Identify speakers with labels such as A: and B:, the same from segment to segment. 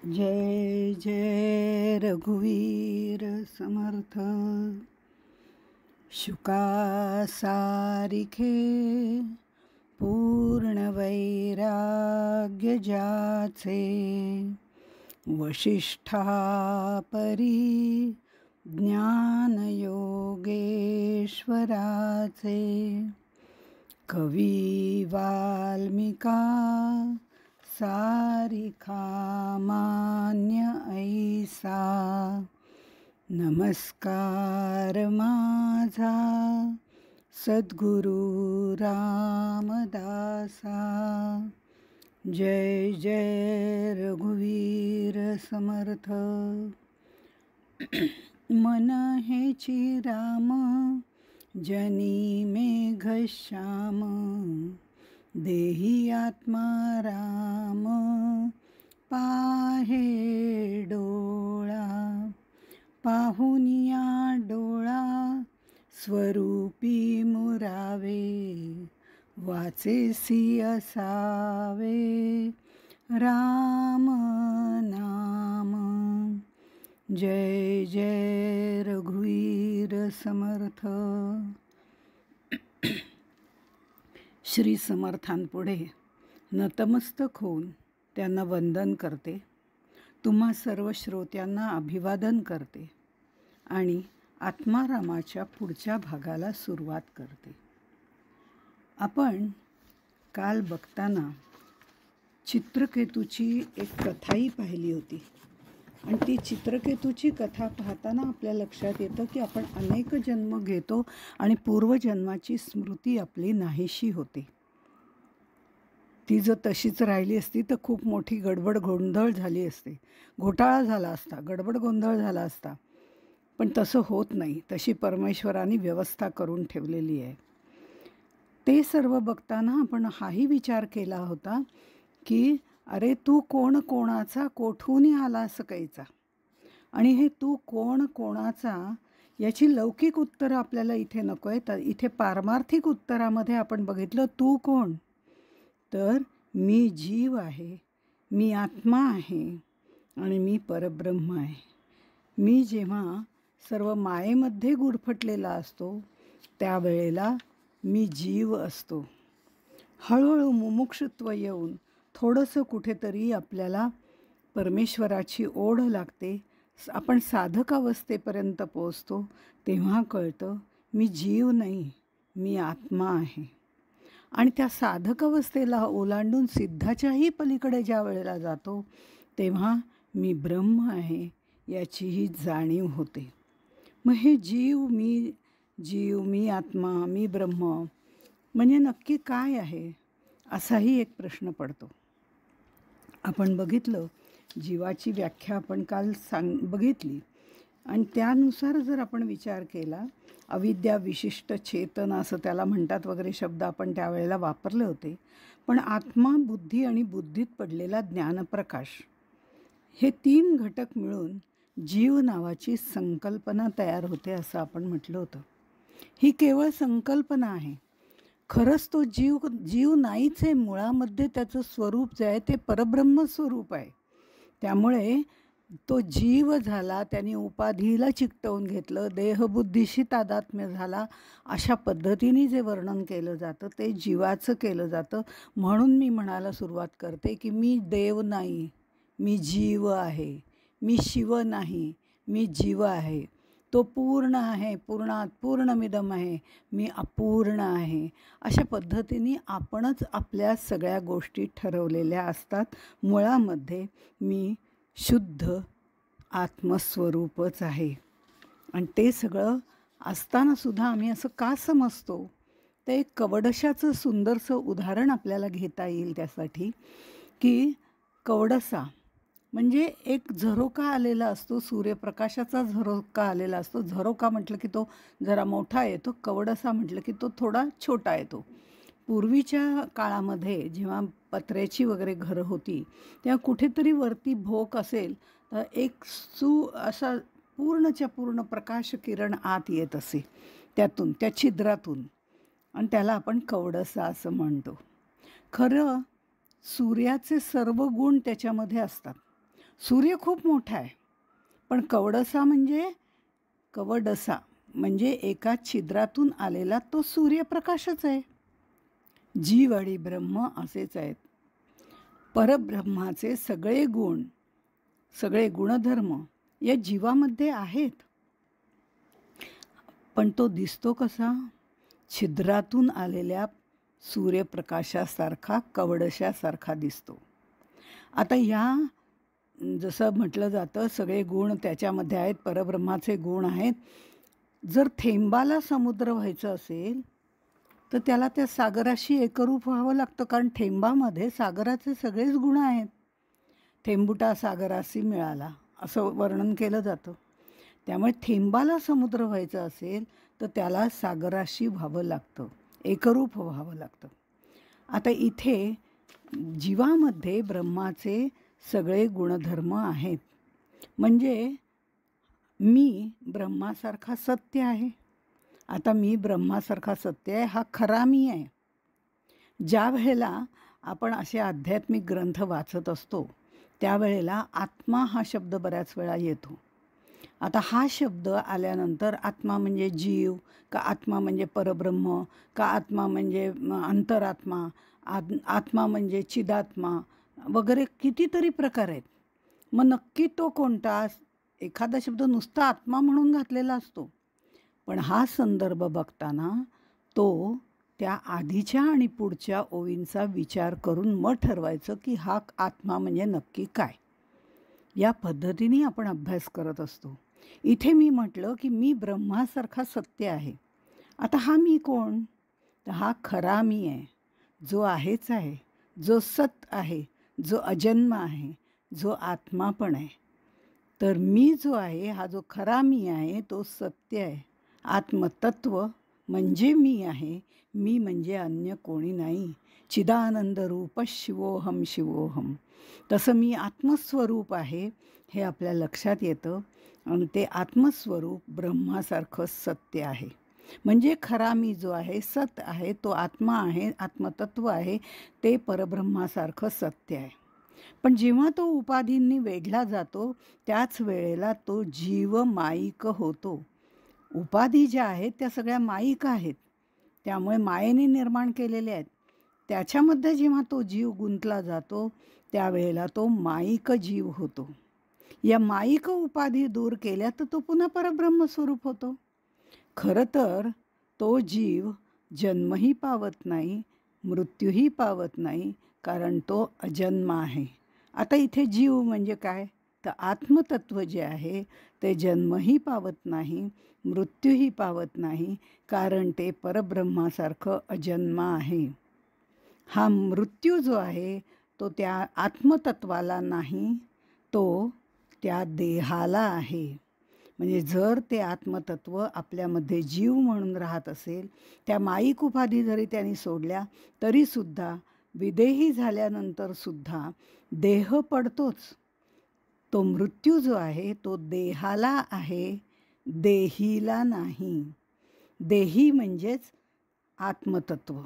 A: जय जय रघुवीर समर्थ। शुका सारिखे पूर्ण वैराग्य जाचे, वशिष्ठा परी ज्ञान योगेश्वराचे। कवी वाल्मिका सारिखा मान्य ऐसा, नमस्कार माझा सद्गुरु रामदासा। जय जय रघुवीर समर्थ। मन हेची राम जनी मेघश्याम, देही आत्मा राम पाहे डोळा। पाहुनिया डोळा स्वरूपी मुरावे, वाचेसी असावे राम नाम। जय जय रघुवीर समर्थ। श्री समर्थांपुढे नतमस्तक होऊन त्यांना वंदन करते, तुम्हा सर्व श्रोत्यांना अभिवादन करते आणि आत्मारामाच्या पुढच्या भागाला सुरुवात करते। आपण काल बघताना चित्रकेतूची एक कथाही पाहिली होती आणि ती चित्रकेतूची कथा पाहताना आपल्या लक्षात येतं की आपण अनेक जन्म घेतो आणि पूर्वजन्माची स्मृती आपली नाहीशी होते। ती जर तशीच राहिली असती तर खूप मोठी गडबड गोंधळ झाली असते, घोटाळा झाला असता, गडबड गोंधळ झाला असता, पण तसं होत नाही। तशी परमेश्वराने व्यवस्था करून ठेवलेली आहे। ते सर्व बघताना आपण हाही विचार केला होता की अरे तू कोण कोणाचा कोठून आला सकाळचा, आणि हे तू कोण कोणाचा याची लौकिक उत्तरं आपल्याला इथे नको आहे। तर इथे पारमार्थिक उत्तरामध्ये आपण बघितलं तू कोण, तर मी जीव आहे, मी आत्मा आहे आणि मी परब्रह्म आहे। मी जेव्हा सर्व मायेमध्ये गुरफटलेला असतो त्यावेळेला मी जीव असतो। हळूहळू मुमुक्षुत्व येऊन थोडंसं कुठेतरी आपल्याला परमेश्वराची ओढ लागते, आपण साधक अवस्थेपर्यंत पोचतो, तेव्हा कळतं मी जीव नाही, मी आत्मा आहे। आणि त्या साधक अवस्थेला ओलांडून सिद्धाच्याही पलीकडे ज्या वेळेला जातो तेव्हा मी ब्रह्म आहे याचीही जाणीव होते। मग हे जीव, मी आत्मा, मी ब्रह्म म्हणजे नक्की काय आहे असाही एक प्रश्न पडतो। आपण बघितलं जीवाची व्याख्या आपण काल बघितली आणि त्यानुसार जर आपण विचार केला, अविद्या विशिष्ट चेतन असं त्याला म्हणतात वगैरे शब्द आपण त्यावेळेला वापरले होते। पण आत्मा, बुद्धी आणि बुद्धीत पडलेला ज्ञानप्रकाश हे 3 घटक मिळून जीव नावाची संकल्पना तयार होते असं आपण म्हटलं होतं। ही केवळ संकल्पना आहे, खरंच तो जीव नाहीच आहे। मुळामध्ये त्याचं स्वरूप जे आहे ते परब्रह्म स्वरूप आहे। त्यामुळे तो जीव झाला, त्याने उपाधीला चिकटवून घेतलं, देहबुद्धीशी तादात्म्य झाला, अशा पद्धतीने जे वर्णन केलं जातं ते जीवाचं केलं जातं। म्हणून मी म्हणायला सुरुवात करते की मी देव नाही, मी जीव आहे, मी शिव नाही, मी जीव आहे। तो पूर्ण आहे, पूर्णात पूर्णमिदम आहे, मी अपूर्ण आहे। अशा पद्धतीने आपणच आपल्या सगळ्या गोष्टी ठरवलेल्या असतात। मुळामध्ये मी शुद्ध आत्मस्वरूपच आहे आणि ते सगळं असतानासुद्धा आम्ही असं का समजतो, ते एक कवडशाचं सुंदरसं उदाहरण आपल्याला घेता येईल त्यासाठी की कवडसा म्हणजे एक झरोका आलेला असतो, सूर्यप्रकाशाचा झरोका आलेला असतो। झरोका म्हटलं की तो जरा मोठा येतो, कवडसा म्हटलं की तो थोडा छोटा येतो। पूर्वीच्या काळामध्ये जेव्हा पत्र्याची वगैरे घरं होती तेव्हा कुठेतरी वरती भोक असेल तर एक असा पूर्णच्या पूर्ण प्रकाश किरण आत येत असे त्यातून, त्या छिद्रातून, आणि त्याला आपण कवडसा असं म्हणतो। खरं सूर्याचे सर्व गुण त्याच्यामध्ये असतात। सूर्य खूप मोठा आहे, पण कवडसा म्हणजे एका छिद्रातून आलेला तो सूर्यप्रकाशच आहे. जीव आणि ब्रह्म असेच आहेत. परब्रह्माचे सगळे गुण, सगळे गुणधर्म या जीवामध्ये आहेत. पण तो दिसतो कसा? छिद्रातून आलेल्या सूर्यप्रकाशासारखा, कवडशासारखा दिसतो. आता जसं म्हटलं जातं सगळे गुण त्याच्यामध्ये आहेत, परब्रह्माचे गुण आहेत. जर थेंबाला समुद्र व्हायचं असेल तर त्याला त्या सागराशी एकरूप व्हावं लागतं, कारण थेंबामध्ये सागराचे सगळेच गुण आहेत. थेंबुटा सागराशी मिळाला असं वर्णन केलं जातं. त्यामुळे थेंबाला समुद्र व्हायचं असेल तर त्याला सागराशी व्हावं लागतं, एकरूप व्हावं लागतं. आता इथे जीवामध्ये ब्रह्माचे सगळे गुणधर्म आहेत. म्हणजे मी ब्रह्मासारखा सत्य आहे. आता मी ब्रह्मासारखा सत्य आहे, हा खरा मी आहे. ज्या वेळेला आपण असे आध्यात्मिक ग्रंथ वाचत असतो त्यावेळेला आत्मा हा शब्द बऱ्याच वेळा येतो. आता हा शब्द आल्यानंतर आत्मा म्हणजे जीव, का आत्मा म्हणजे परब्रह्म, का आत्मा म्हणजे अंतरात्मा, आत्मा म्हणजे चिदात्मा वगैरे कितीतरी प्रकार आहेत. मग नक्की तो कोणता? एखादा शब्द नुसता आत्मा म्हणून घातलेला असतो, पण हा संदर्भ बघताना तो त्या आधीच्या आणि पुढच्या ओवींचा विचार करून मग ठरवायचं की हा आत्मा म्हणजे नक्की काय. या पद्धतीने आपण अभ्यास करत असतो. इथे मी म्हटलं की मी ब्रह्मासारखा सत्य आहे. आता हा मी कोण? तर हा खरा मी आहे, जो आहेच आहे, जो सत आहे, जो अजन्म आहे, जो आत्मा पण आहे. तर मी जो आहे, हा जो खरा मी आहे तो सत्य आहे. आत्मतत्व म्हणजे मी आहे. मी म्हणजे अन्य कोणी नाही. चिदानंद रूप शिवोहम शिवोहम. तसं मी आत्मस्वरूप आहे हे आपल्या लक्षात येतं. आणि ते आत्मस्वरूप ब्रह्मासारखं सत्य आहे. म्हणजे खरा मी जो आहे, सत आहे, तो आत्मा आहे, आत्मतत्व आहे, ते परब्रह्मासारखं सत्य आहे. पण जेव्हा तो उपाधींनी वेढला जातो त्याच वेळेला तो जीव माईक होतो. उपाधी ज्या आहेत त्या सगळ्या माईक आहेत, त्यामुळे मायेने निर्माण केलेल्या आहेत. त्याच्यामध्ये जेव्हा तो जीव गुंतला जातो त्यावेळेला तो माईक जीव होतो. या माईक उपाधी दूर केल्या तर तो पुन्हा परब्रह्मस्वरूप होतो. खरं तर तो जीव जन्मही पावत नाही, मृत्यूही पावत नाही, कारण तो अजन्म आहे. आता इथे जीव म्हणजे काय? तर आत्मतत्व जे आहे ते जन्मही पावत नाही, मृत्यूही पावत नाही, कारण ते परब्रह्मासारखं अजन्म आहे. हा मृत्यू जो आहे तो त्या आत्मतत्वाला नाही, तो त्या देहाला आहे. म्हणजे जर ते आत्मतत्व आपल्यामध्ये जीव म्हणून राहत असेल, त्या माईक उपाधी जरी त्यांनी सोडल्या तरीसुद्धा विदेही झाल्यानंतरसुद्धा देह पडतोच. तो मृत्यू जो आहे तो देहाला आहे, देहीला नाही. देही म्हणजेच आत्मतत्व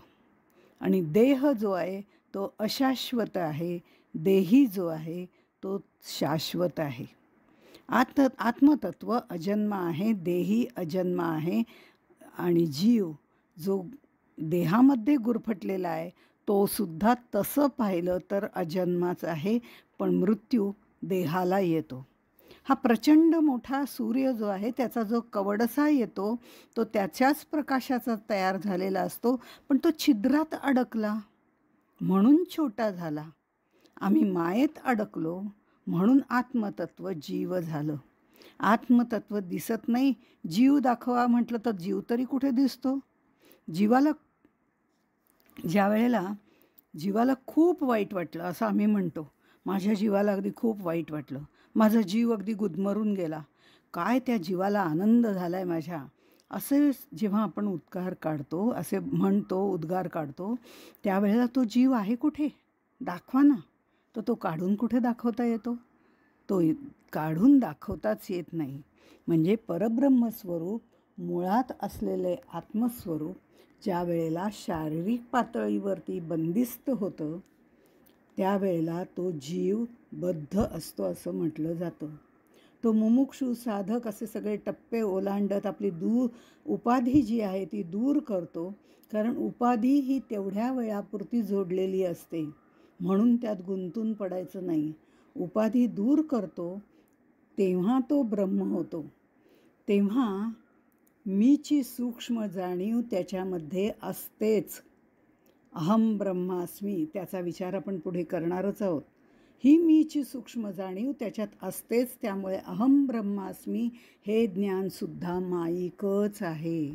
A: आणि देह जो आहे तो अशाश्वत आहे, देही जो आहे तो शाश्वत आहे. आत्मतत्व अजन्म आहे, देही अजन्म आहे आणि जीव जो देहामध्ये गुरफटलेला आहे तो सुद्धा तसं पाहिलं तर अजन्माच आहे, पण मृत्यू देहाला येतो. हा प्रचंड मोठा सूर्य जो आहे त्याचा जो कवडसा येतो तो त्याच्याच प्रकाशाचा तयार झालेला असतो, पण तो छिद्रात अडकला म्हणून छोटा झाला. आम्ही मायेत अडकलो म्हणून आत्मतत्व जीव झालं. आत्मतत्व दिसत नाही. जीव दाखवा म्हटलं तर जीव तरी कुठे दिसतो? ज्या वेळेला जीवाला खूप वाईट वाटलं असं आम्ही म्हणतो, माझ्या जीवाला अगदी खूप वाईट वाटलं, माझा जीव अगदी गुदमरून गेला, काय त्या जीवाला आनंद झाला आहे माझ्या, असे जेव्हा आपण उद्गार काढतो, असे म्हणतो, उद्गार काढतो, त्यावेळेला तो जीव आहे कुठे? दाखवा ना. तर तो काढून कुठे दाखवता येतो? तो काढून दाखवताच येत नाही. म्हणजे परब्रह्मस्वरूप मुळात असलेले आत्मस्वरूप ज्या वेळेला शारीरिक पातळीवरती बंदिस्त होतं त्यावेळेला तो जीव बद्ध असतो असं म्हटलं जातं. तो मुमुक्षू साधक असे सगळे टप्पे ओलांडत आपली उपाधी जी आहे ती दूर करतो. कारण उपाधी ही तेवढ्या वेळापुरती जोडलेली असते, म्हणून त्यात गुंतून पडायचं नाही. उपाधी दूर करतो तेव्हा तो ब्रह्म होतो. तेव्हा मीची सूक्ष्म जाणीव त्याच्यामध्ये असतेच. अहम ब्रह्मास्मी त्याचा विचार आपण पुढे करणारच आहोत. ही मीची सूक्ष्म जाणीव त्याच्यात असतेच. त्यामुळे अहम ब्रह्मास्मी हे ज्ञानसुद्धा माईकच आहे.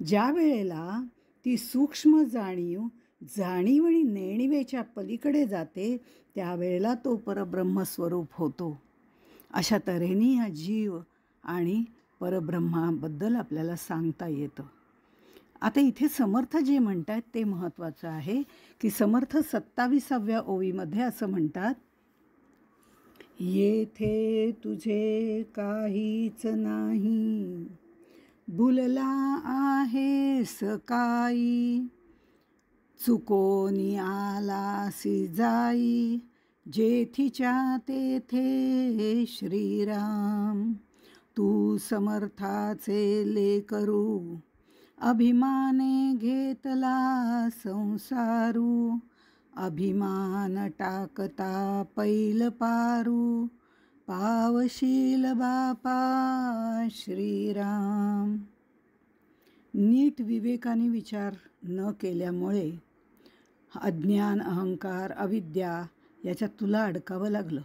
A: ज्या वेळेला ती सूक्ष्म जाणीव आणि नेणिवेच्या पलीकडे जाते त्यावेळेला तो परब्रह्मस्वरूप होतो. अशा तऱ्हेने हा जीव आणि परब्रह्माबद्दल आपल्याला सांगता येतं. आता इथे समर्थ जे म्हणतात ते महत्त्वाचं आहे की समर्थ 27व्या ओवीमध्ये असं म्हणतात, येथे तुझे काहीच नाही, भुलला आहेस काही, चुकोनी आलासी जाई, जेथीच्या तेथे श्रीराम. तू समर्थाचे लेकरू, अभिमाने घेतला संसारू, अभिमान टाकता पैल पारू, पावशील बापा श्रीराम. नीट विवेकाने विचार न केल्यामुळे अज्ञान, अहंकार, अविद्या याच्यात तुला अडकावं लागलं.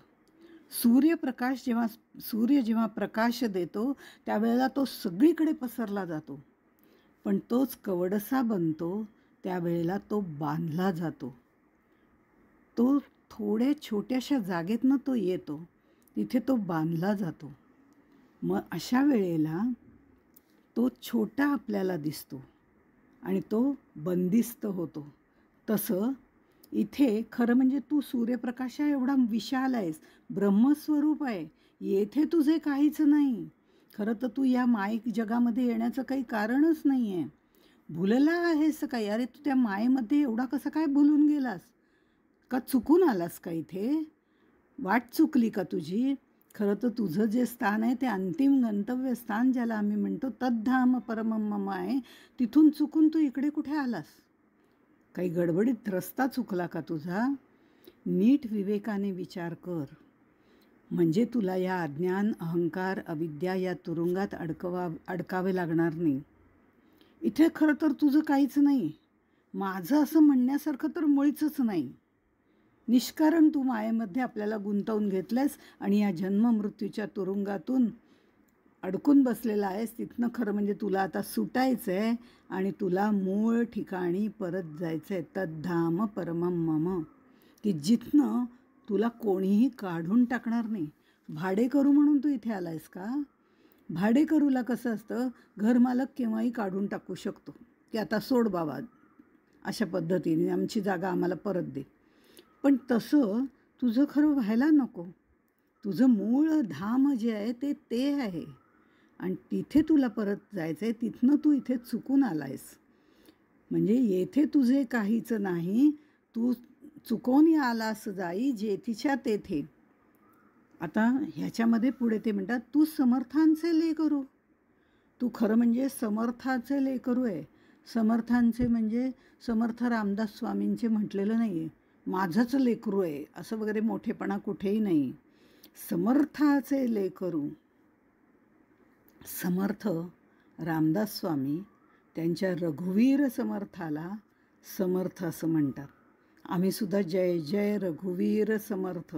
A: सूर्य जेव्हा प्रकाश देतो त्यावेळेला तो सगळीकडे पसरला जातो, पण तोच कवडसा बनतो त्यावेळेला तो बांधला जातो. तो थोड्या छोट्याशा जागेतनं तो येतो, तिथे तो बांधला जातो. मग अशा वेळेला तो छोटा आपल्याला दिसतो आणि तो बंदिस्त होतो. तसं इथे खरं म्हणजे तू सूर्यप्रकाशा एवढा विशाल आहेस, ब्रह्मस्वरूप आहे, येथे तुझे काहीच नाही. खरं तर तू या माईक जगामध्ये येण्याचं काही कारणच नाही आहे. भुलला आहेस काही, अरे तू त्या मायेमध्ये एवढा कसं काय भुलून गेलास? का चुकून आलास का इथे? वाट चुकली का तुझी? खरं तर तुझं जे स्थान आहे ते अंतिम गंतव्य स्थान ज्याला आम्ही म्हणतो तद्धाम परमम मम आहे, तिथून चुकून तू इकडे कुठे आलास? काही गडबडीत रस्ता चुकला का तुझा? नीट विवेकाने विचार कर, म्हणजे तुला या अज्ञान, अहंकार, अविद्या या तुरुंगात अडकावे लागणार नाही. इथे खरं तर तुझं काहीच नाही, माझं असं म्हणण्यासारखं तर मुळीच नाही. निष्कारण तू मायेमध्ये आपल्याला गुंतवून घेतलंस आणि या जन्ममृत्यूच्या तुरुंगातून अडकून बसलेला आहेस. तिथनं खरं म्हणजे तुला आता सुटायचं आहे आणि तुला मूळ ठिकाणी परत जायचं आहे, तद्धाम परमम मम, की जिथनं तुला कोणीही काढून टाकणार नाही. भाडेकरू म्हणून तू इथे आलायस का? भाडेकरूला कसं असतं, घरमालक केव्हाही काढून टाकू शकतो की आता सोड बाबा, अशा पद्धतीने आमची जागा आम्हाला परत दे. पण तसं तुझं खरं व्हायला नको. तुझं मूळ धाम जे आहे ते आहे आणि तिथे तुला परत जायचं आहे. तिथनं तू इथे चुकून आला आहेस. म्हणजे येथे तुझे काहीच नाही, तू चुकून आलास जाई, जेथीच्या तेथे. आता ह्याच्यामध्ये पुढे ते म्हणतात, तू समर्थांचे लेकरू. तू खरं म्हणजे समर्थाचे लेकरू आहे. समर्थांचे म्हणजे समर्थ रामदास स्वामींचे म्हटलेलं नाही आहे, माझंच लेकरू आहे असं वगैरे मोठेपणा कुठेही नाही. समर्थाचे लेकरू. समर्थ रामदास स्वामी त्यांच्या रघुवीर समर्थाला समर्थ असं म्हणतात. आम्ही सुद्धा जय जय रघुवीर समर्थ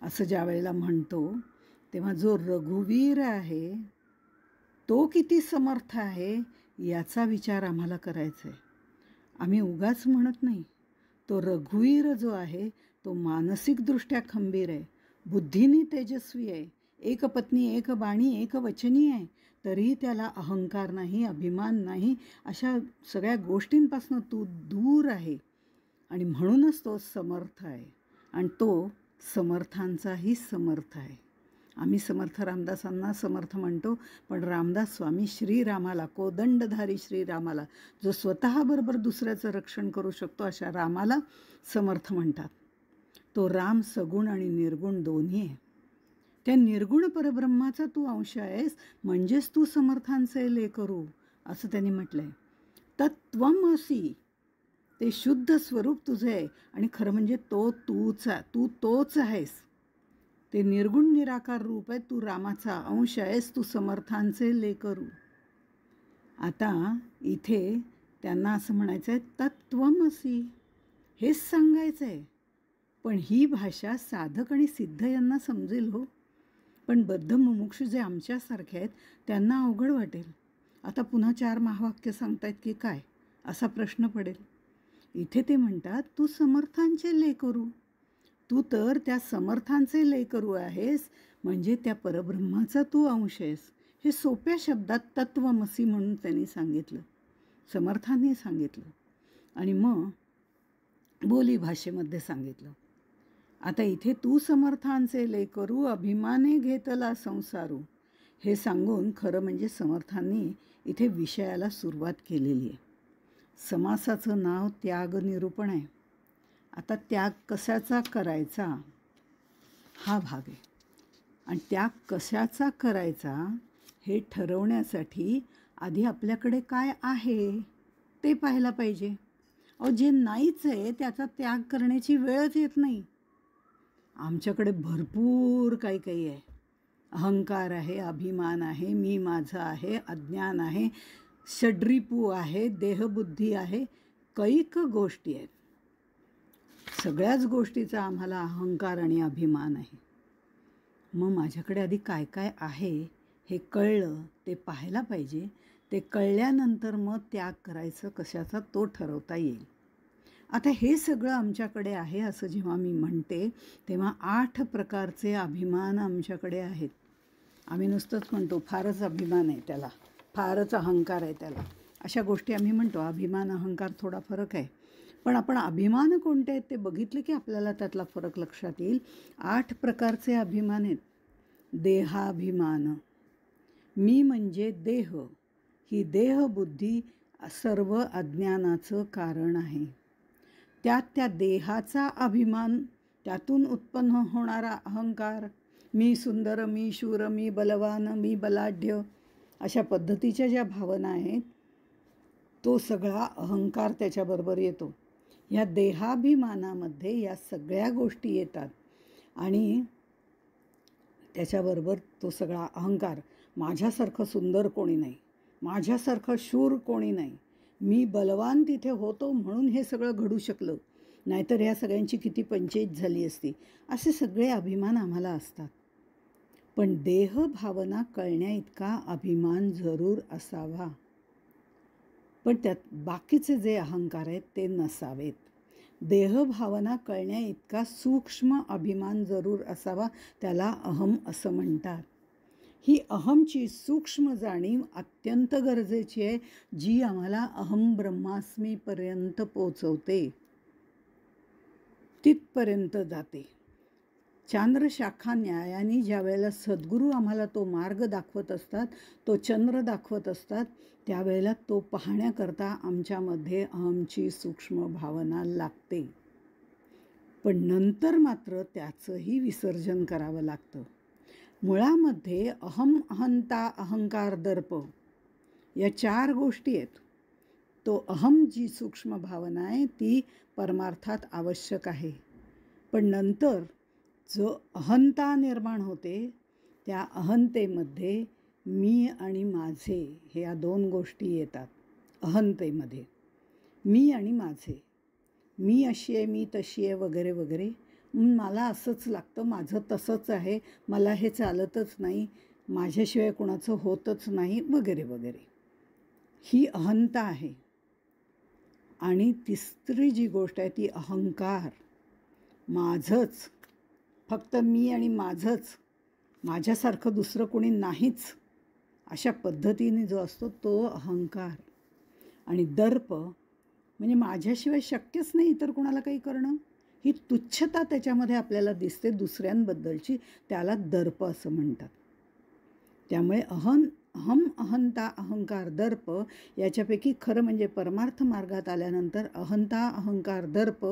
A: असं ज्या वेळेला म्हणतो तेव्हा जो रघुवीर आहे तो किती समर्थ आहे याचा विचार आम्हाला करायचा आहे. आम्ही उगाच म्हणत नाही. तो रघुवीर जो आहे तो मानसिकदृष्ट्या खंबीर आहे, बुद्धीने तेजस्वी आहे, एक पत्नी एक बाणी एक वचनी आहे, तरीही त्याला अहंकार नाही, अभिमान नाही, अशा सगळ्या गोष्टींपासून तो दूर आहे आणि म्हणूनच तो समर्थ आहे आणि तो समर्थांचाही समर्थ आहे. आम्ही समर्थ रामदासांना समर्थ म्हणतो, पण रामदास स्वामी श्रीरामाला, कोदंडधारी श्रीरामाला, जो स्वतःबरोबर दुसऱ्याचं रक्षण करू शकतो अशा रामाला समर्थ म्हणतात. तो राम सगुण आणि निर्गुण दोन्ही आहे. त्या निर्गुण परब्रह्माचा तू अंश आहेस, म्हणजेच तू समर्थांचे लेकरू असं त्यांनी म्हटलंय. तत्त्वमसि, ते शुद्ध स्वरूप तुझे आहे आणि खरं म्हणजे तू तोच आहेस. ते निर्गुण निराकार रूप आहे, तू रामाचा अंश आहेस, तू समर्थांचे लेकरू. आता इथे त्यांना असं म्हणायचं आहे तत्त्वमसि, हेच सांगायचं आहे. पण ही भाषा साधक आणि सिद्ध यांना समजेल हो, पण बद्ध मुमुक्षु जे आमच्यासारखे आहेत त्यांना अवघड वाटेल. आता पुन्हा 4 महावाक्य सांगतायत की काय, असा प्रश्न पडेल. इथे ते म्हणतात तू समर्थांचे लेकरू, तू तर त्या समर्थांचे लेकरू आहेस, म्हणजे त्या परब्रह्माचा तू अंश आहेस. हे सोप्या शब्दात तत्त्वमसी म्हणून त्यांनी सांगितलं, समर्थांनी सांगितलं आणि मग बोली भाषेमध्ये सांगितलं. आता इथे तू समर्थांचे लेकरू, अभिमाने घेतला संसारू, हे सांगून खरं म्हणजे समर्थांनी इथे विषयाला सुरुवात केलेली आहे. समासाचं नाव त्याग निरूपण आहे. आता त्याग कशाचा करायचा हा भाग आहे, आणि त्याग कशाचा करायचा हे ठरवण्यासाठी आधी आपल्याकडे काय आहे ते पाहायला पाहिजे. जे नाहीच आहे त्याचा त्याग करण्याची वेळच येत नाही. आमच्याकडे भरपूर काही काही आहे. अहंकार आहे, अभिमान आहे, मी माझं आहे, अज्ञान आहे, षड्रिपू आहे, देहबुद्धी आहे, कैक गोष्टी आहेत. सगळ्याच गोष्टीचा आम्हाला अहंकार आणि अभिमान आहे. मग माझ्याकडे आधी काय काय आहे हे कळलं, ते पाहायला पाहिजे. ते कळल्यानंतर मग त्याग करायचं कशाचा तो ठरवता येईल. आता हे सगळं आमच्याकडे आहे असं जेव्हा मी म्हणते तेव्हा 8 प्रकारचे अभिमान आमच्याकडे आहेत. आम्ही नुसतंच म्हणतो फारच अभिमान आहे त्याला, फारच अहंकार आहे त्याला, अशा गोष्टी आम्ही म्हणतो. अभिमान अहंकार थोडा फरक आहे, पण आपण अभिमान कोणते आहेत ते बघितले की आपल्याला त्यातला फरक लक्षात येईल. 8 प्रकारचे अभिमान आहेत. देहाभिमान, मी म्हणजे देह, ही देहबुद्धी सर्व अज्ञानाचं कारण आहे. त्या देहाचा अभिमान, त्यातून उत्पन्न होणारा अहंकार, मी सुंदर, मी शूर, मी बलवान, मी बलाढ्य, अशा पद्धतीच्या ज्या भावना आहेत तो सगळा अहंकार त्याच्याबरोबर येतो. ह्या देहाभिमानामध्ये या सगळ्या गोष्टी येतात आणि त्याच्याबरोबर तो सगळा अहंकार. माझ्यासारखं सुंदर कोणी नाही, माझ्यासारखं शूर कोणी नाही, मी बलवान तिथे होतो म्हणून हे सगळं घडू शकलं, नाहीतर ह्या सगळ्यांची किती पंचायत झाली असती, असे सगळे अभिमान आम्हाला असतात. पण देहभावना कळण्या इतका अभिमान जरूर असावा, पण त्यात बाकीचे जे अहंकार आहेत ते नसावेत. देहभावना कळण्या इतका सूक्ष्म अभिमान जरूर असावा, त्याला अहम असं म्हणतात. ही अहमची सूक्ष्म जाणीव अत्यंत गरजेची आहे, जी आम्हाला अहम ब्रह्मास्मीपर्यंत पोचवते, तिथपर्यंत जाते. चांद्रशाखा न्यायाने ज्या वेळेला सद्गुरू आम्हाला तो मार्ग दाखवत असतात, तो चंद्र दाखवत असतात, त्यावेळेला तो पाहण्याकरता आमच्यामध्ये अहमची सूक्ष्म भावना लागते. पण नंतर मात्र त्याचंही विसर्जन करावं लागतं. मुळामध्ये अहम, अहंता, अहंकार, दर्प या 4 गोष्टी आहेत. तो अहम जी सूक्ष्म भावना आहे ती परमार्थात आवश्यक आहे, पण नंतर जो अहंता निर्माण होते त्या अहंतेमध्ये मी आणि माझे हे या 2 गोष्टी येतात. अहंतेमध्ये मी आणि माझे, मी अशी आहे, मी तशी आहे, वगैरे वगैरे, मला असंच लागतं, माझं तसंच आहे, मला हे चालतच नाही, माझ्याशिवाय कुणाचं होतच नाही, वगैरे वगैरे, ही अहंता आहे. आणि तिसरी जी गोष्ट आहे ती अहंकार, माझंच, फक्त मी आणि माझंच, माझ्यासारखं दुसरं कोणी नाहीच, अशा पद्धतीने जो असतो तो अहंकार. आणि दर्प म्हणजे माझ्याशिवाय शक्यच नाही इतर कोणाला काही करणं, ही तुच्छता त्याच्यामध्ये आपल्याला दिसते दुसऱ्यांबद्दलची, त्याला दर्प असं म्हणतात. त्यामुळे अहम, अहंता, अहंकार, दर्प याच्यापैकी खरं म्हणजे परमार्थ मार्गात आल्यानंतर अहंता, अहंकार, दर्प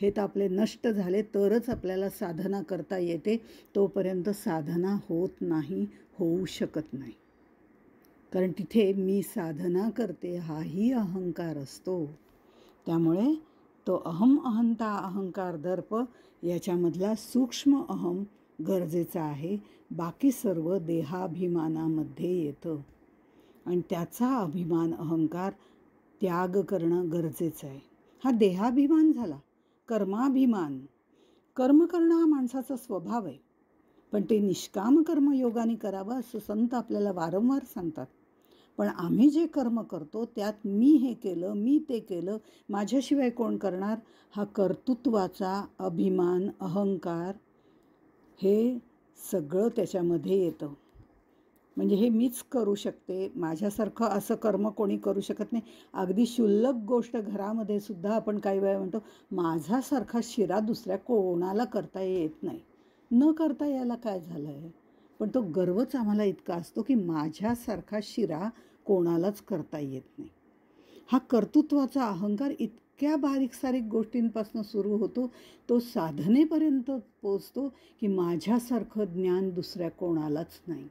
A: हे तर आपले नष्ट झाले तरच आपल्याला साधना करता येते. तोपर्यंत साधना होत नाही, होऊ शकत नाही. कारण तिथे मी साधना करते हाही अहंकार असतो. त्यामुळे तो अहम, अहंता, अहंकार, दर्प याच्यामधला सूक्ष्म अहम गरजेचा आहे. बाकी सर्व देहाभिमानामध्ये येतं आणि त्याचा अभिमान, अहंकार त्याग करणं गरजेचं आहे. हा देहाभिमान झाला. कर्माभिमान, कर्म करणं हा माणसाचा स्वभाव आहे, पण ते निष्काम कर्मयोगाने करावं असं संत आपल्याला वारंवार सांगतात. पण आम्ही जे कर्म करतो त्यात मी हे केलं, मी ते केलं, माझ्याशिवाय कोण करणार, हा कर्तृत्वाचा अभिमान, अहंकार हे सगळं त्याच्यामध्ये येतं. म्हणजे हे मीच करू शकते, माझ्यासारखं असं कर्म कोणी करू शकत नाही. अगदी क्षुल्लक गोष्ट घरामध्ये सुद्धा आपण काही वेळा म्हणतो माझ्यासारखा शिरा दुसऱ्या कोणाला करता येत नाही. न करता यायला काय झालं आहे, पण तो गर्वच आम्हाला इतका असतो की माझ्यासारखा शिरा कोणालाच करता येत नाही. हा कर्तृत्वाचा अहंकार इतक्या बारीक सारीक गोष्टींपासून सुरू होतो, तो साधनेपर्यंत पोचतो की माझ्यासारखं ज्ञान दुसऱ्या कोणालाच नाही.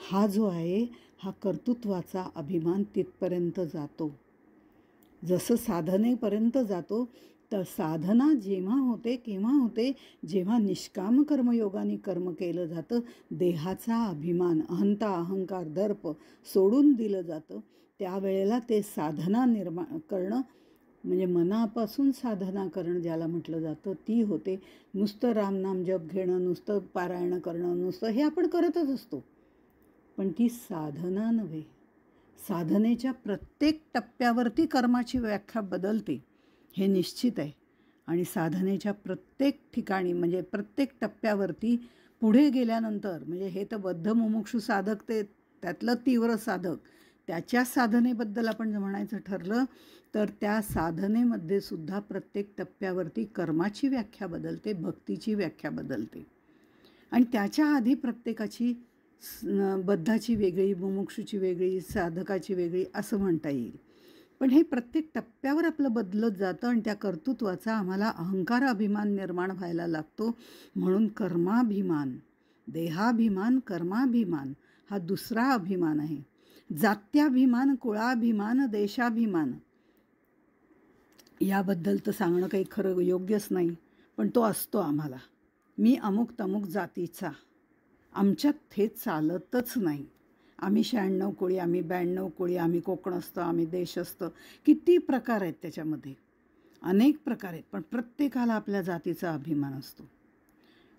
A: हा जो आहे हा कर्तृत्वाचा अभिमान तिथपर्यंत जातो. जसं साधनेपर्यंत जातो तर साधना जेव्हा होते केव्हा होते, जेव्हा निष्काम कर्मयोगाने कर्म केलं जातं, देहाचा अभिमान, अहंता, अहंकार, दर्प सोडून दिलं जातं, त्यावेळेला ते साधना निर्माण करणं म्हणजे मनापासून साधना करणं ज्याला म्हटलं जातं ती होते. नुसतं रामनाम जप घेणं, नुसतं पारायण करणं, नुसतं हे आपण करतच असतो, पण ती साधना नव्हे. साधनेच्या प्रत्येक टप्प्यावरती कर्माची व्याख्या बदलते हे निश्चित आहे. आणि साधनेच्या प्रत्येक ठिकाणी म्हणजे प्रत्येक टप्प्यावरती पुढे गेल्यानंतर म्हणजे हे तर बद्ध मुमुक्षू साधक ते त्यातलं तीव्र साधक, त्याच्या साधनेबद्दल आपण जर म्हणायचं ठरलं तर त्या साधनेमध्ये सुद्धा प्रत्येक टप्प्यावरती कर्माची व्याख्या बदलते, भक्तीची व्याख्या बदलते. आणि त्याच्या आधी प्रत्येकाची बद्धाची वेगळी, मुमुक्षूची वेगळी, साधकाची वेगळी असं म्हणता येईल. पण हे प्रत्येक टप्प्यावर आपलं बदलत जातं आणि त्या कर्तृत्वाचा आम्हाला अहंकार, अभिमान निर्माण व्हायला लागतो. म्हणून कर्माभिमान, देहाभिमान, कर्माभिमान हा दुसरा अभिमान आहे. जात्याभिमान, कुळाभिमान, देशाभिमान याबद्दल तर सांगणं काही खरं योग्यच नाही, पण तो असतो आम्हाला. मी अमुक तमुक जातीचा, आमच्यात हे चालतच नाही. आम्ही 96 कोळी, आम्ही 92 कोळी, आम्ही कोकणस्थ, आम्ही देशस्थ, किती प्रकार आहेत त्याच्यामध्ये, अनेक प्रकार आहेत. पण प्रत्येकाला आपल्या जातीचा अभिमान असतो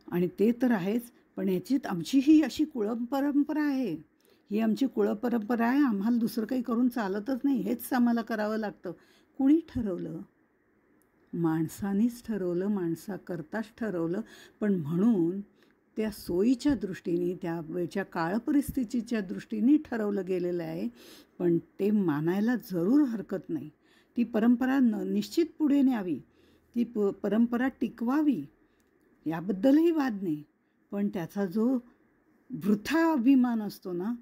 A: आणि ते तर आहेच. पण याची आमची ही अशी कुळपरंपरा आहे, ही आमची कुळपरंपरा आहे, आम्हाला दुसरं काही करून चालतच नाही, हेच आम्हाला करावं लागतं. कुणी ठरवलं? माणसानीच ठरवलं, माणसाकरताच ठरवलं. पण म्हणून त्या सोयीच्या दृष्टीने, त्या वेळच्या काळपरिस्थितीच्या दृष्टीने ठरवलं गेलेलं आहे, पण ते मानायला जरूर हरकत नाही. ती परंपरा निश्चित पुढे न्यावी, ती परंपरा टिकवावी, याबद्दलही वाद नाही. पण त्याचा जो वृथा अभिमान असतो ना,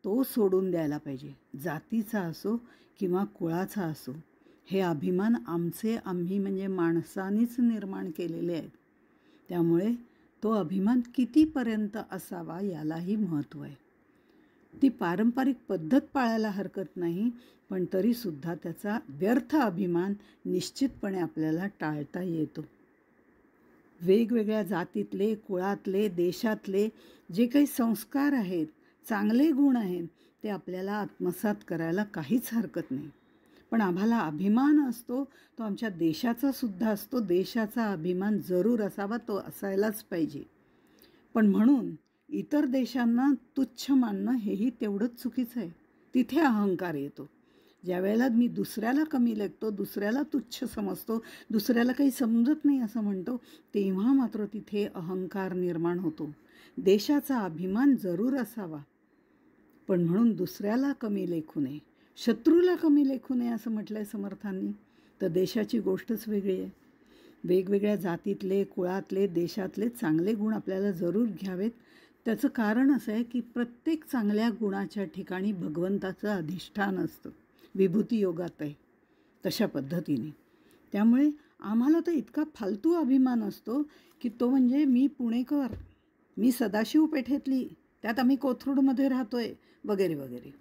A: तो सोडून द्यायला पाहिजे. जातीचा असो किंवा कुळाचा असो, हे अभिमान आमचे आम्ही म्हणजे माणसानीच निर्माण केलेले आहेत. त्यामुळे तो अभिमान कितीपर्यंत असावा यालाही महत्त्व आहे. ती पारंपरिक पद्धत पाळायला हरकत नाही, पण तरीसुद्धा त्याचा व्यर्थ अभिमान निश्चितपणे आपल्याला टाळता येतो. वेगवेगळ्या जातीतले, कुळातले, देशातले जे काही संस्कार आहेत, चांगले गुण आहेत, ते आपल्याला आत्मसात करायला काहीच हरकत नाही. पण आम्हाला अभिमान असतो, तो आमच्या देशाचा सुद्धा असतो. देशाचा अभिमान जरूर असावा, तो असायलाच पाहिजे. पण म्हणून इतर देशांना तुच्छ मानणं हेही तेवढंच चुकीचं आहे. तिथे अहंकार येतो. ज्यावेळेला मी दुसऱ्याला कमी लेखतो, दुसऱ्याला तुच्छ समजतो, दुसऱ्याला काही समजत नाही असं म्हणतो, तेव्हा मात्र तिथे अहंकार निर्माण होतो. देशाचा अभिमान जरूर असावा, पण म्हणून दुसऱ्याला कमी लेखू नये, शत्रूला कमी लेखू नये असं म्हटलं आहे समर्थांनी. तर देशाची गोष्टच वेगळी आहे. वेगवेगळ्या जातीतले, कुळातले, देशातले चांगले गुण आपल्याला जरूर घ्यावेत, त्याचं कारण असं आहे की प्रत्येक चांगल्या गुणाच्या ठिकाणी भगवंताचं अधिष्ठान असतं. विभूती योगात आहे तशा पद्धतीने. त्यामुळे आम्हाला तर इतका फालतू अभिमान असतो की तो म्हणजे मी पुणेकर, मी सदाशिव पेठेतली, त्यात आम्ही कोथरूडमध्ये राहतोय वगैरे वगैरे.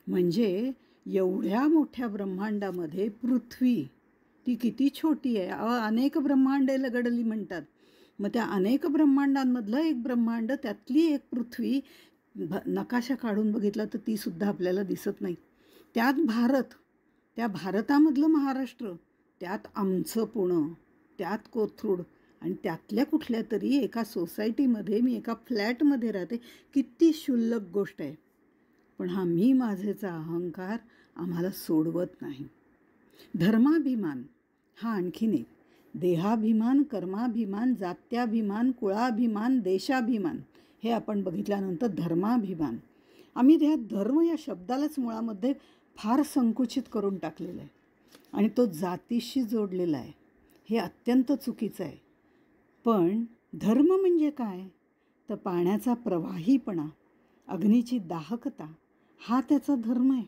A: म्हणजे एवढ्या मोठ्या ब्रह्मांडामध्ये पृथ्वी ती किती छोटी आहे. अनेक ब्रह्मांडे लगडली म्हणतात. मग त्या अनेक ब्रह्मांडांमधलं एक ब्रह्मांड, त्यातली एक पृथ्वी नकाशा काढून बघितला तर तीसुद्धा आपल्याला दिसत नाही. त्यात भारत, त्या भारतामधलं महाराष्ट्र, त्यात आमचं पुणं, त्यात कोथरूड आणि त्यातल्या कुठल्या तरी एका सोसायटीमध्ये मी एका फ्लॅटमध्ये राहते. किती क्षुल्लक गोष्ट आहे. पण हा मी माझेचा अहंकार आम्हाला सोडवत नाही. धर्माभिमान हा आणखीन एक. देहाभिमान, कर्माभिमान, जात्याभिमान, कुळाभिमान, देशाभिमान हे आपण बघितल्यानंतर धर्माभिमान. आम्ही त्या धर्म या शब्दालाच मुळामध्ये फार संकुचित करून टाकलेलं आहे आणि तो जातीशी जोडलेला आहे. हे अत्यंत चुकीचं आहे. पण धर्म म्हणजे काय? तर पाण्याचा प्रवाहीपणा, अग्नीची दाहकता हा त्याचा धर्म आहे.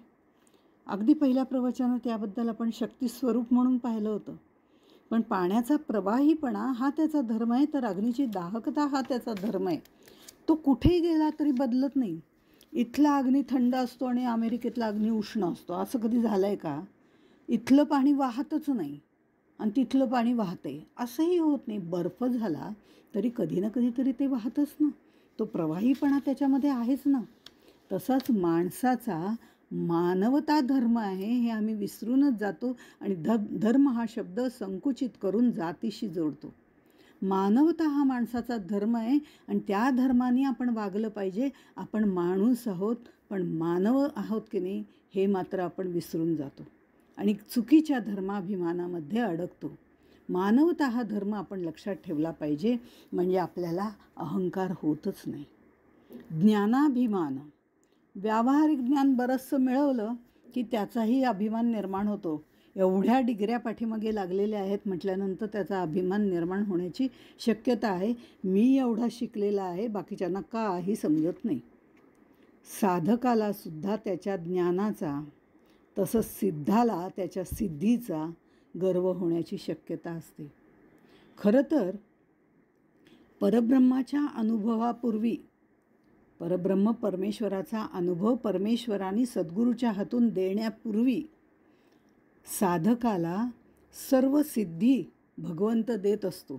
A: अगदी पहिल्या प्रवचनात त्याबद्दल आपण शक्तिस्वरूप म्हणून पाहिलं होतं. पण पाण्याचा प्रवाहीपणा हा त्याचा धर्म आहे, तर अग्नीची दाहकता हा त्याचा धर्म आहे. तो कुठेही गेला तरी बदलत नाही. इथला अग्नी थंड असतो आणि अमेरिकेतला अग्नी उष्ण असतो, असं कधी झालं आहे का? इथलं पाणी वाहतच नाही आणि तिथलं पाणी वाहते असंही होत नाही. बर्फ झाला तरी कधी ना कधीतरी ते वाहतच ना. तो प्रवाहीपणा त्याच्यामध्ये आहेच ना. तसाच माणसाचा मानवता धर्म आहे हे आम्ही विसरूनच जातो आणि धर्म हा शब्द संकुचित करून जातीशी जोडतो. मानवता हा माणसाचा धर्म आहे आणि त्या धर्माने आपण वागलं पाहिजे. आपण माणूस आहोत, पण मानव आहोत की नाही हे मात्र आपण विसरून जातो आणि चुकीच्या धर्माभिमानामध्ये अडकतो. मानवता हा धर्म आपण लक्षात ठेवला पाहिजे, म्हणजे आपल्याला अहंकार होतच नाही. ज्ञानाभिमान, व्यावहारिक ज्ञान बरंचसं मिळवलं की त्याचाही अभिमान निर्माण होतो. एवढ्या डिग्र्या पाठीमागे लागलेल्या आहेत म्हटल्यानंतर त्याचा अभिमान निर्माण होण्याची शक्यता आहे. मी एवढा शिकलेला आहे, बाकीच्यांना काही समजत नाही. साधकाला सुद्धा त्याच्या ज्ञानाचा, तसंच सिद्धाला त्याच्या सिद्धीचा गर्व होण्याची शक्यता असते. खरं तर परब्रह्माच्या अनुभवापूर्वी, परब्रह्म परमेश्वराचा अनुभव परमेश्वराने सद्गुरूच्या हातून देण्यापूर्वी साधकाला सर्व सिद्धी भगवंत देत असतो.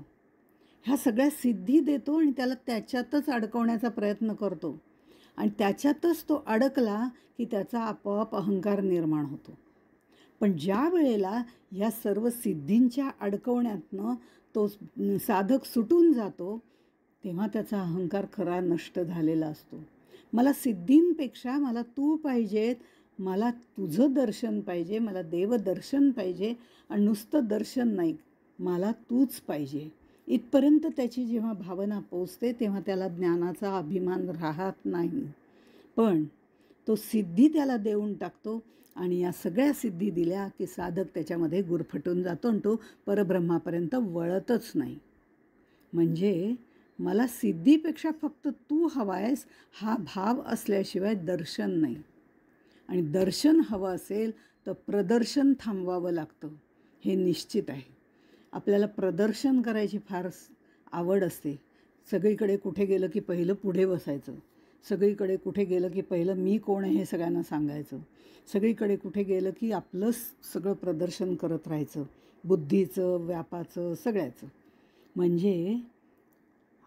A: ह्या सगळ्या सिद्धी देतो आणि त्याला त्याच्यातच अडकवण्याचा प्रयत्न करतो आणि त्याच्यातच तो अडकला की त्याचा आपोआप अहंकार निर्माण होतो. पण ज्या वेळेला ह्या सर्व सिद्धींच्या अडकवण्यातनं तो साधक सुटून जातो तेव्हा त्याचा अहंकार खरा नष्ट झालेला असतो. मला सिद्धींपेक्षा मला तू पाहिजेत, मला तुझं दर्शन पाहिजे, मला देवदर्शन पाहिजे आणि नुसतं दर्शन नाही, मला तूच पाहिजे, इथपर्यंत त्याची जेव्हा भावना पोचते तेव्हा त्याला ज्ञानाचा अभिमान राहत नाही. पण तो सिद्धी त्याला देऊन टाकतो आणि या सगळ्या सिद्धी दिल्या की साधक त्याच्यामध्ये गुरफटून जातो आणि तो परब्रह्मापर्यंत वळतच नाही. म्हणजे मला सिद्धीपेक्षा फक्त तू हवा आहेस हा भाव असल्याशिवाय दर्शन नाही. आणि दर्शन हवं असेल तर प्रदर्शन थांबवावं लागतं, हे निश्चित आहे. आपल्याला प्रदर्शन करायची फार आवड असते. सगळीकडे कुठे गेलं की पहिलं पुढे बसायचं, सगळीकडे कुठे गेलं की पहिलं मी कोण आहे हे सगळ्यांना सांगायचं, सगळीकडे कुठे गेलं की आपलं सगळं प्रदर्शन करत राहायचं, बुद्धीचं, व्यापाचं, सगळ्याचं. म्हणजे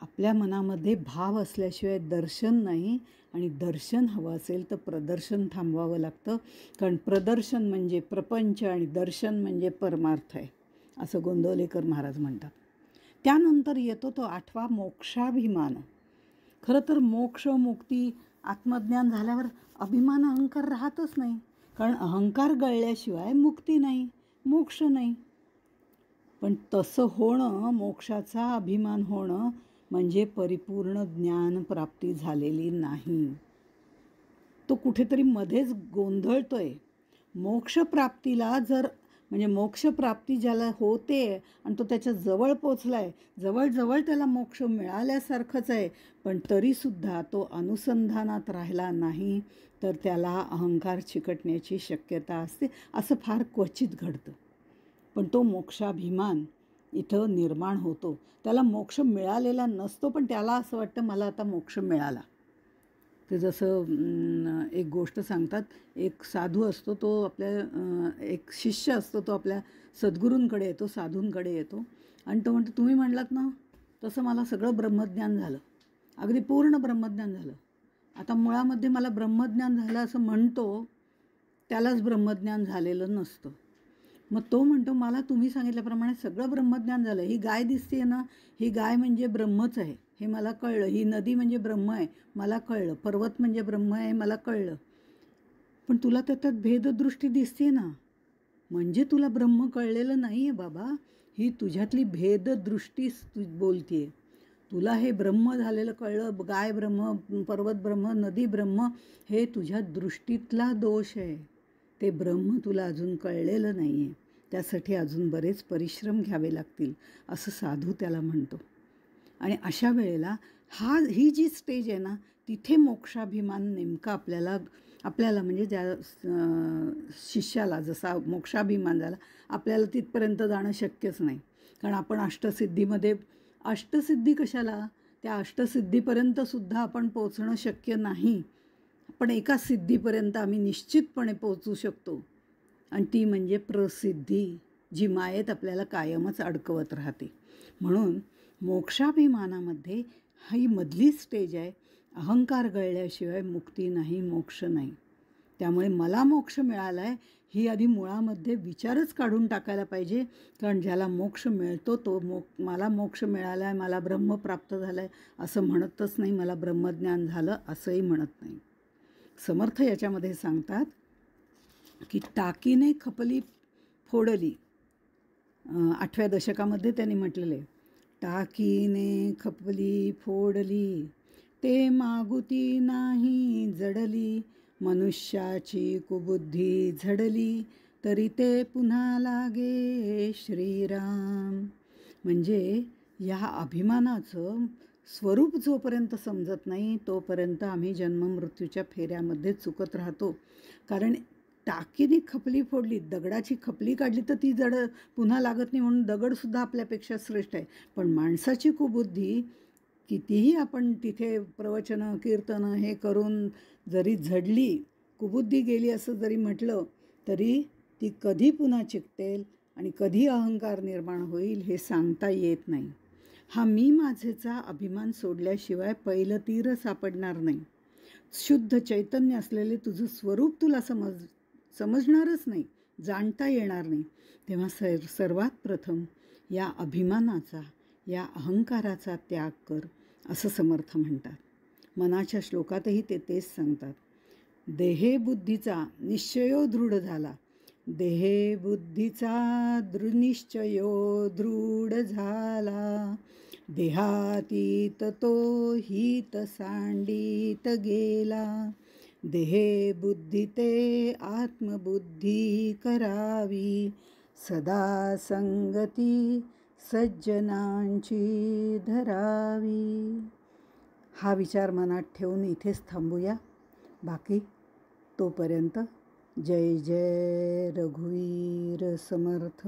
A: आपल्या मनामध्ये भाव असल्याशिवाय दर्शन नाही आणि दर्शन हवं असेल तर प्रदर्शन थांबवावं लागतं. कारण प्रदर्शन म्हणजे प्रपंच आणि दर्शन म्हणजे परमार्थ आहे, असं गोंदवलेकर महाराज म्हणतात. त्यानंतर येतो तो 8वा मोक्षाभिमान. खरं तर मोक्ष, मुक्ती, आत्मज्ञान झाल्यावर अभिमान, अहंकार राहतच नाही. कारण अहंकार गळल्याशिवाय मुक्ती नाही, मोक्ष नाही. पण तसं होणं, मोक्षाचा अभिमान होणं म्हणजे परिपूर्ण ज्ञानप्राप्ती झालेली नाही. तो कुठेतरी मध्येच गोंधळतोय. मोक्षप्राप्तीला जर म्हणजे मोक्षप्राप्ती ज्याला होते आणि तो त्याच्या जवळ पोचला आहे, जवळजवळ त्याला मोक्ष मिळाल्यासारखंच आहे, पण तरीसुद्धा तो अनुसंधानात राहिला नाही तर त्याला अहंकार चिकटण्याची शक्यता असते. असं फार क्वचित घडतं, पण तो मोक्षाभिमान इथं निर्माण होतो. त्याला मोक्ष मिळालेला नसतो, पण त्याला असं वाटतं मला आता मोक्ष मिळाला. ते जसं एक गोष्ट सांगतात, एक साधू असतो, तो एक शिष्य असतो, तो आपल्या सद्गुरूंकडे येतो, साधूंकडे येतो आणि तो म्हणतो, तुम्ही म्हणलात ना तसं मला सगळं ब्रह्मज्ञान झालं, अगदी पूर्ण ब्रह्मज्ञान झालं. आता मुळामध्ये मला ब्रह्मज्ञान झालं असं म्हणतो, त्यालाच ब्रह्मज्ञान झालेलं नसतं. मग तो म्हणतो, मला तुम्ही सांगितल्याप्रमाणे सगळं ब्रह्मज्ञान झालं. ही गाय दिसते ना, ही गाय म्हणजे ब्रह्मच आहे, हे मला कळलं. ही नदी म्हणजे ब्रह्म आहे, मला कळलं. पर्वत म्हणजे ब्रह्म आहे, मला कळलं. पण तुला त्याच्यात भेददृष्टी दिसते ना, म्हणजे तुला ब्रह्म कळलेलं नाही आहे बाबा. ही तुझ्यातली भेददृष्टी तू बोलते आहे. तुला हे ब्रह्म झालेलं कळलं, गाय ब्रह्म, पर्वत ब्रह्म, नदी ब्रह्म, हे तुझ्या दृष्टीतला दोष आहे. ते ब्रह्म तुला अजून कळलेलं नाही आहे. त्यासाठी अजून बरेच परिश्रम घ्यावे लागतील, असं साधू त्याला म्हणतो. आणि अशा वेळेला ही जी स्टेज आहे ना, तिथे मोक्षाभिमान नेमका आपल्याला म्हणजे ज्या शिष्याला जसा मोक्षाभिमान झाला, आपल्याला तिथपर्यंत जाणं शक्यच नाही. कारण आपण अष्टसिद्धी कशाला, त्या अष्टसिद्धीपर्यंतसुद्धा आपण पोचणं शक्य नाही. पण एका सिद्धीपर्यंत आम्ही निश्चितपणे पोचू शकतो, आणि ती म्हणजे प्रसिद्धी, जी मायेत आपल्याला कायमच अडकवत राहते. म्हणून मोक्षाभिमानामध्ये ही मधली स्टेज आहे. अहंकार गळल्याशिवाय मुक्ती नाही, मोक्ष नाही. त्यामुळे मला मोक्ष मिळाला आहे ही आधी मुळामध्ये विचारच काढून टाकायला पाहिजे. कारण ज्याला मोक्ष मिळतो तो मला मोक्ष मिळाला आहे, मला ब्रह्म प्राप्त झालं आहे असं म्हणतच नाही, मला ब्रह्मज्ञान झालं असंही म्हणत नाही. समर्थ याच्यामध्ये सांगतात की टाकीने खपली फोडली, 8व्या दशकामध्ये त्यांनी म्हटलेलं आहे, टाकीने खपली फोडली ते मागुती नाही जडली, मनुष्याची कुबुद्धी झडली तरी ते पुन्हा लागे श्रीराम. म्हणजे या अभिमानाचं स्वरूप जोपर्यंत समजत नाही तोपर्यंत आम्ही जन्ममृत्यूच्या फेऱ्यामध्ये चुकत राहतो. कारण टाकीने खपली फोडली, दगडाची खपली काढली तर ती पुन्हा लागत नाही, म्हणून दगडसुद्धा आपल्यापेक्षा श्रेष्ठ आहे. पण माणसाची कुबुद्धी कितीही आपण तिथे प्रवचनं कीर्तनं हे करून जरी झडली, कुबुद्धी गेली असं जरी म्हटलं तरी ती कधी पुन्हा चिकटेल आणि कधी अहंकार निर्माण होईल हे सांगता येत नाही. हा मी माझेचा अभिमान सोडल्याशिवाय पहिलं तीर सापडणार नाही. शुद्ध चैतन्य असलेले तुझं स्वरूप तुला समजणारच नाही, जाणता येणार नाही. तेव्हा सर्वात प्रथम या अभिमानाचा, या अहंकाराचा त्याग कर, असं समर्थ म्हणतात. मनाच्या श्लोकातही ते तेच सांगतात. देहे बुद्धीचा निश्चयो दृढ झाला, देहे बुद्धीचा निश्चयो दृढ झाला, देहातीत तो हित सांडित गेला, देहे बुद्धी ते आत्मबुद्धी करावी, सदा संगती सज्जनांची धरावी. हा विचार मनात ठेवून इथेच थांबूया. बाकी तोपर्यंत जय जय रघुवीर समर्थ.